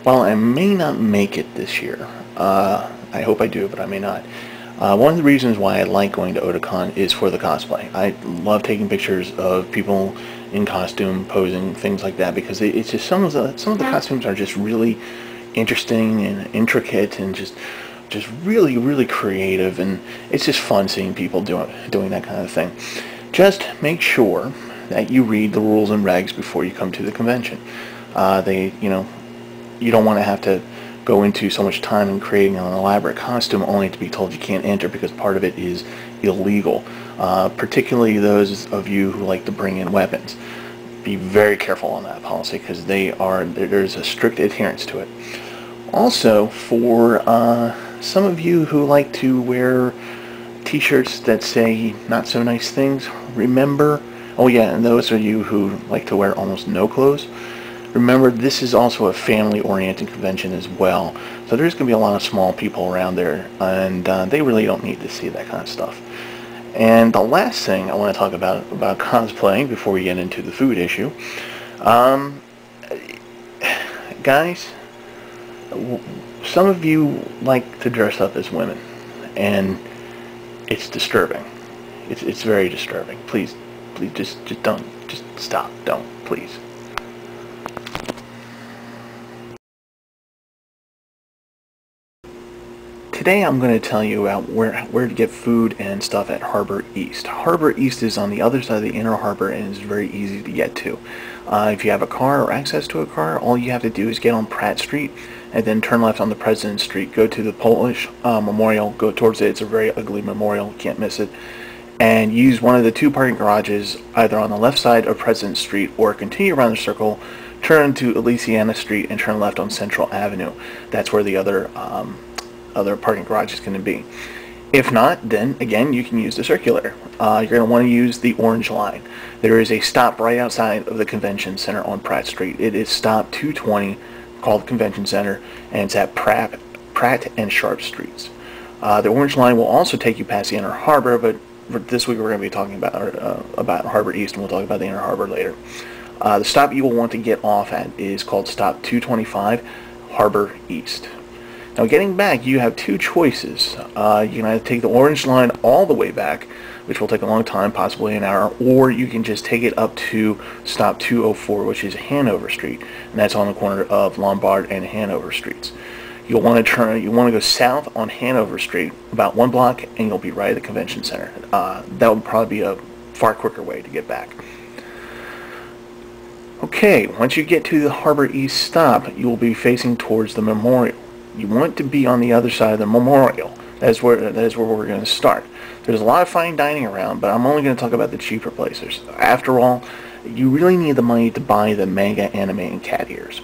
While I may not make it this year, I hope I do, but I may not. One of the reasons why I like going to Otakon is for the cosplay. I love taking pictures of people in costume, posing, things like that, because it's just some of the costumes are just really interesting and intricate and just really really creative, and it's just fun seeing people doing that kind of thing. Just make sure that you read the rules and regs before you come to the convention. You don't want to have to go into so much time in creating an elaborate costume only to be told you can't enter because part of it is illegal. Particularly those of you who like to bring in weapons. Be very careful on that policy because there's a strict adherence to it. Also, for some of you who like to wear t-shirts that say not so nice things, remember, oh yeah, and those of you who like to wear almost no clothes, remember, this is also a family-oriented convention as well. So there's going to be a lot of small people around there, and they really don't need to see that kind of stuff. And the last thing I want to talk about cosplay before we get into the food issue, guys, some of you like to dress up as women, and it's disturbing. It's very disturbing. Please just don't. Just stop. Don't, please. Today I'm going to tell you about where to get food and stuff at Harbor East. Harbor East is on the other side of the inner harbor and is very easy to get to. If you have a car or access to a car, all you have to do is get on Pratt Street and then turn left on the President Street. Go to the Polish Memorial, go towards it. It's a very ugly memorial, can't miss it. And use one of the two parking garages either on the left side of President Street or continue around the circle, turn to Elysiana Street and turn left on Central Avenue. That's where the other parking garage is going to be. If not, then again you can use the circular. You're going to want to use the orange line. There is a stop right outside of the convention center on Pratt Street. It is stop 220, called the Convention Center, and it's at Pratt and Sharp Streets. The orange line will also take you past the inner harbor, but for this week we're going to be talking about Harbor East, and we'll talk about the inner harbor later. The stop you will want to get off at is called stop 225, Harbor East. Now getting back, you have two choices. You can either take the orange line all the way back, which will take a long time, possibly an hour, or you can just take it up to stop 204, which is Hanover Street, and that's on the corner of Lombard and Hanover Streets. You want to go south on Hanover Street about 1 block, and you'll be right at the convention center. That would probably be a far quicker way to get back. Okay, once you get to the Harbor East stop, you will be facing towards the memorial. You want to be on the other side of the memorial. That is where we're going to start. There's a lot of fine dining around, but I'm only going to talk about the cheaper places. After all, you really need the money to buy the manga anime and cat ears.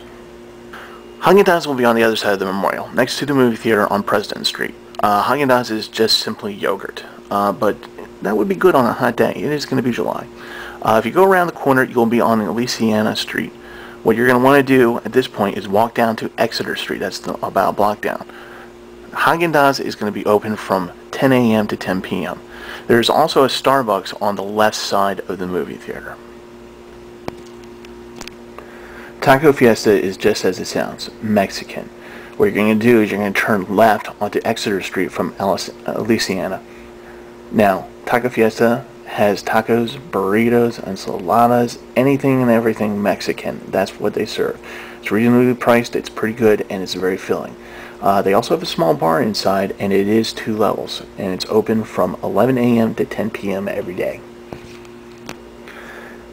Haagen-Dazs will be on the other side of the memorial, next to the movie theater on President Street. Haagen-Dazs is just simply yogurt, but that would be good on a hot day. It is going to be July. If you go around the corner, you'll be on Elysiana Street. What you're going to want to do at this point is walk down to Exeter Street. That's about a block down. Haagen-Dazs is going to be open from 10 a.m. to 10 p.m. There's also a Starbucks on the left side of the movie theater. Taco Fiesta is just as it sounds, Mexican. What you're going to do is you're going to turn left onto Exeter Street from Elysiana. Now, Taco Fiesta has tacos, burritos, enchiladas, anything and everything Mexican. That's what they serve. It's reasonably priced, it's pretty good, and it's very filling. They also have a small bar inside, and it is 2 levels, and it's open from 11 a.m. to 10 p.m. every day.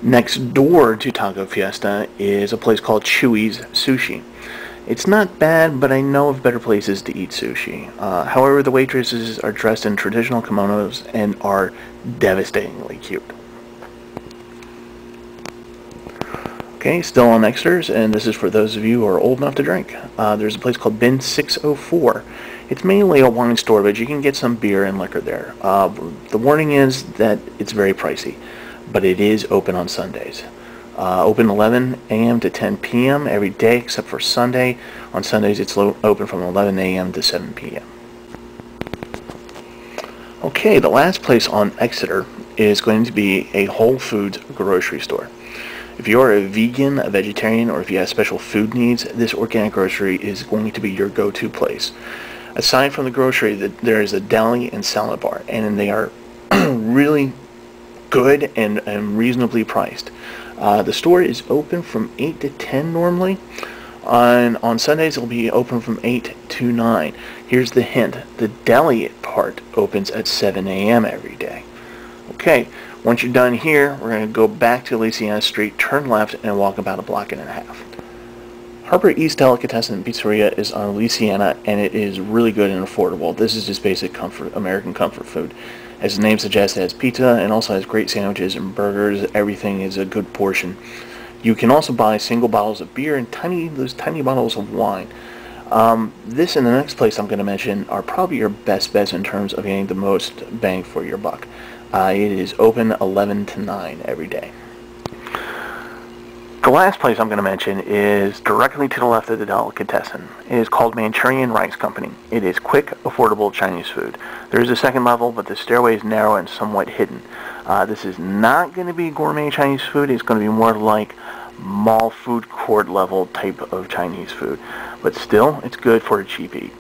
Next door to Taco Fiesta is a place called Chewy's Sushi. It's not bad, but I know of better places to eat sushi. However, the waitresses are dressed in traditional kimonos and are devastatingly cute. Okay, still on Exeter's, and this is for those of you who are old enough to drink. There's a place called Bin 604. It's mainly a wine store, but you can get some beer and liquor there. The warning is that it's very pricey, but it is open on Sundays. Open 11 a.m. to 10 p.m. every day except for Sunday. On Sundays it's open from 11 a.m. to 7 p.m. Okay, the last place on Exeter is going to be a Whole Foods grocery store. If you're a vegan, a vegetarian, or if you have special food needs, this organic grocery is going to be your go-to place. Aside from the grocery, there is a deli and salad bar, and they are really good and reasonably priced. The store is open from 8 to 10 normally. On Sundays, it'll be open from 8 to 9. Here's the hint. The deli part opens at 7 a.m. every day. Okay, once you're done here, we're going to go back to Louisiana Street, turn left, and walk about a block and a half. Harbor East Delicatessen Pizzeria is on Louisiana, and it is really good and affordable. This is just basic comfort, American comfort food. As the name suggests, it has pizza and also has great sandwiches and burgers. Everything is a good portion. You can also buy single bottles of beer and those tiny bottles of wine. This and the next place I'm going to mention are probably your best bets in terms of getting the most bang for your buck. It is open 11 to 9 every day. The last place I'm going to mention is directly to the left of the delicatessen. It is called Manchurian Rice Company. It is quick, affordable Chinese food. There is a second level, but the stairway is narrow and somewhat hidden. This is not going to be gourmet Chinese food. It's going to be more like mall food court level type of Chinese food. But still, it's good for a cheap eat.